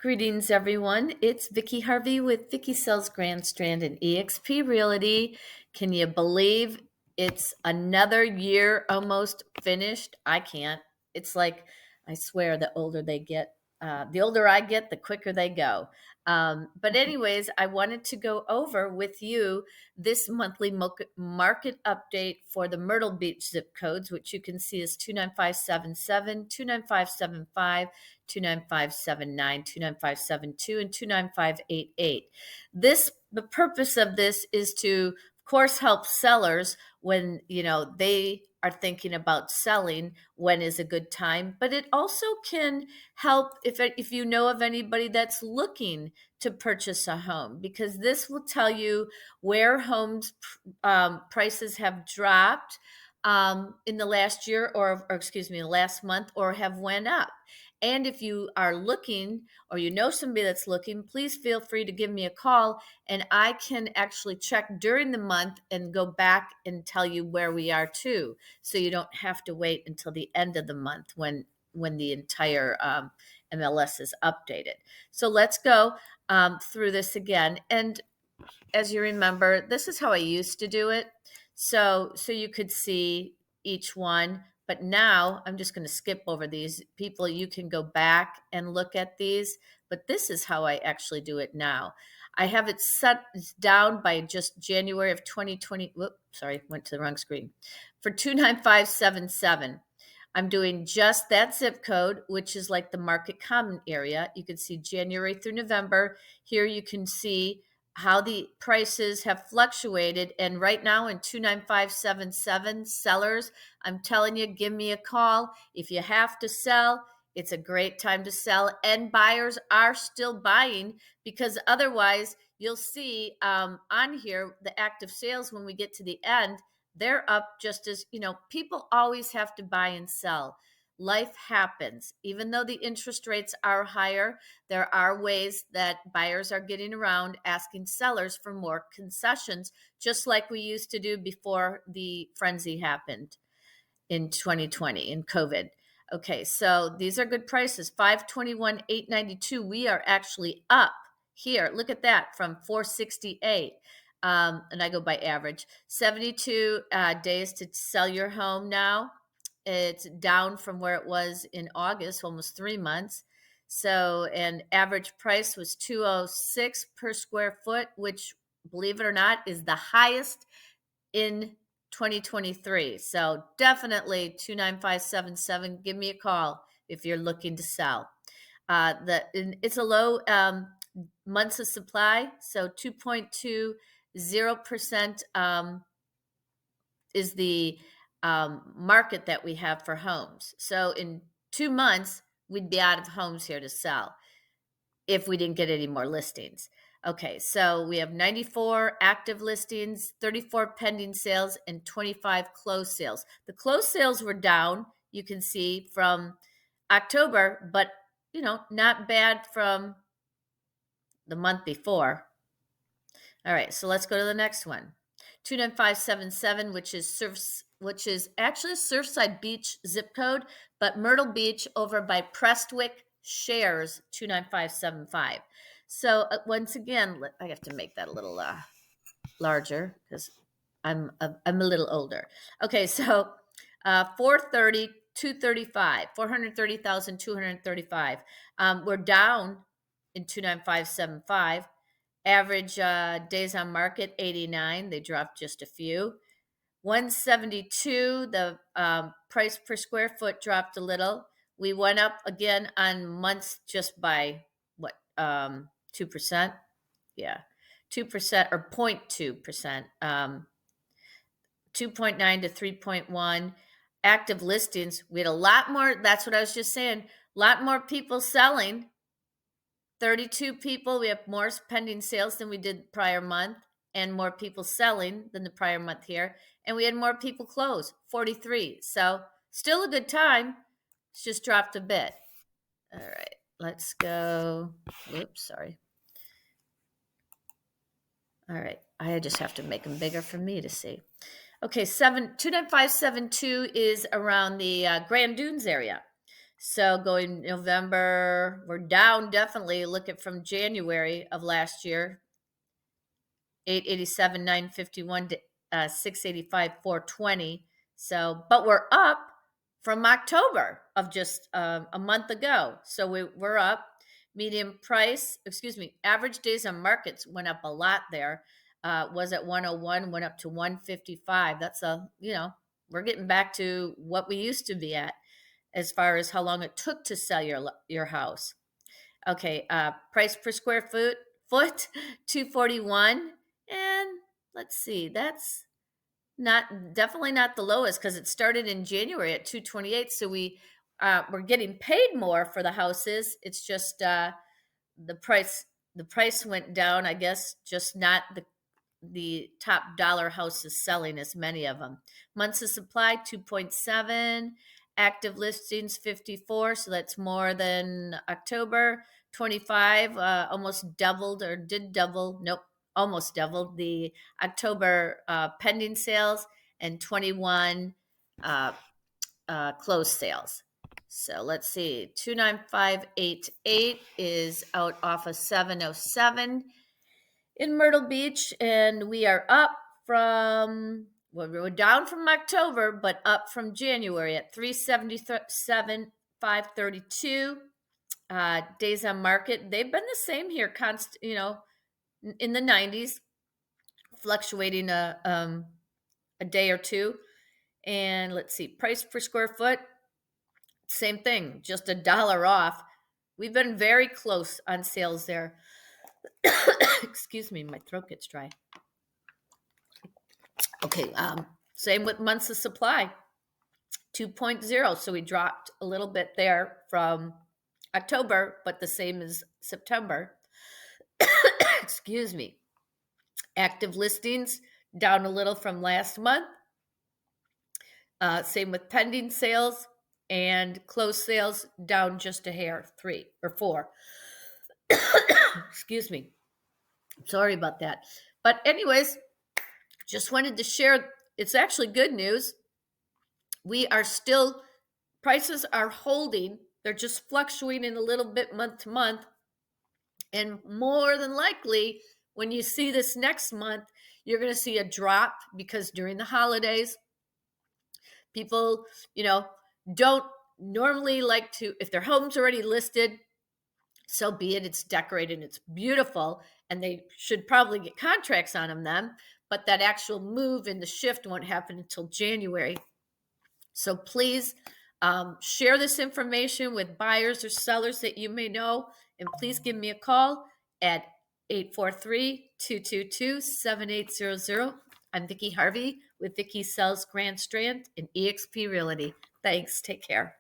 Greetings, everyone. It's Vicki Harvey with Vicki Sells Grand Strand and eXp Realty. Can you believe it's another year almost finished? I can't. It's like, I swear, the older I get, the quicker they go. But anyways, I wanted to go over with you this monthly market update for the Myrtle Beach zip codes, which you can see is 29577, 29575, 29579, 29572, and 29588. The purpose of this is to, of course, help sellers when they are thinking about selling, when is a good time, but it also can help if you know of anybody that's looking to purchase a home, because this will tell you where homes prices have dropped in the last year, or excuse me, last month, or have went up. And if you are looking, or you know somebody that's looking, please feel free to give me a call, and I can actually check during the month and go back and tell you where we are too. So you don't have to wait until the end of the month when the entire MLS is updated. So let's go through this again. And as you remember, this is how I used to do it. So you could see each one. But now I'm just going to skip over these. People, you can go back and look at these. But this is how I actually do it now. I have it set down by just January of 2020. Whoops, sorry, went to the wrong screen. For 29577, I'm doing just that zip code, which is like the market common area. You can see January through November. Here you can see how the prices have fluctuated. And right now in 29577, sellers, I'm telling you, give me a call. If you have to sell, it's a great time to sell. And buyers are still buying, because otherwise you'll see on here the active sales when we get to the end, they're up just as, people always have to buy and sell. Life happens. Even though the interest rates are higher, there are ways that buyers are getting around asking sellers for more concessions, just like we used to do before the frenzy happened in 2020 in COVID. Okay, so these are good prices. 521,892. We are actually up here. Look at that, from 468. And I go by average. 72 days to sell your home now. It's down from where it was in August, almost 3 months. So, and average price was 206 per square foot, which, believe it or not, is the highest in 2023. So definitely 29577. Give me a call if you're looking to sell. It's a low months of supply, so 2.20% is the market that we have for homes. So in 2 months, we'd be out of homes here to sell if we didn't get any more listings. Okay, so we have 94 active listings, 34 pending sales, and 25 closed sales. The closed sales were down, you can see, from October, but not bad from the month before. All right, so let's go to the next one. 29577, which is actually a Surfside Beach zip code, but Myrtle Beach over by Prestwick shares 29575. So once again, I have to make that a little larger because I'm a little older. Okay, so 430, 235, 430,235. We're down in 29575. Average days on market, 89. They dropped just a few. 172, the price per square foot dropped a little. We went up again on months just by, 2%? Yeah, 2% or 0.2%. 2.9 to 3.1. Active listings, we had a lot more. That's what I was just saying. A lot more people selling. 32 people. We have more pending sales than we did prior month, and more people selling than the prior month here. And we had more people close, 43. So still a good time. It's just dropped a bit. All right, let's go. Whoops, sorry. All right, I just have to make them bigger for me to see. Okay, 29572 is around the Grand Dunes area. So going November, we're down definitely. Look at from January of last year, 887, 951 to 685, 420. So, but we're up from October of just a month ago. So we're up. Medium price, average days on markets went up a lot there. Was at 101, went up to 155. That's we're getting back to what we used to be at as far as how long it took to sell your house. Okay, price per square foot 241, and let's see, that's definitely not the lowest because it started in January at 228. So we're getting paid more for the houses. It's just the price went down, I guess, just not the top dollar houses selling as many of them. Months of supply 2.7, active listings 54, so that's more than October. 25 almost doubled, or did double, nope, almost doubled the October pending sales, and 21 closed sales. So let's see, 29588 is out off of 707 in Myrtle Beach, and we are up from, well, we were down from October, but up from January at 377, 532. Days on market, they've been the same here, in the 90s, fluctuating a day or two. And let's see, price per square foot, same thing, just $1 off. We've been very close on sales there. Excuse me, my throat gets dry. Okay, same with months of supply, 2.0. So we dropped a little bit there from October, but the same as September. Excuse me. Active listings down a little from last month. Same with pending sales, and closed sales down just a hair, 3 or 4. Excuse me. Sorry about that. But anyways, just wanted to share. It's actually good news. Prices are holding. They're just fluctuating a little bit month to month. And more than likely, when you see this next month, you're going to see a drop, because during the holidays, people, don't normally like to, if their home's already listed, so be it, it's decorated, it's beautiful, and they should probably get contracts on them then, but that actual move and the shift won't happen until January. So please share this information with buyers or sellers that you may know, and please give me a call at 843-222-7800. I'm Vicki Harvey with Vicki Sells Grand Strand and eXp Realty. Thanks. Take care.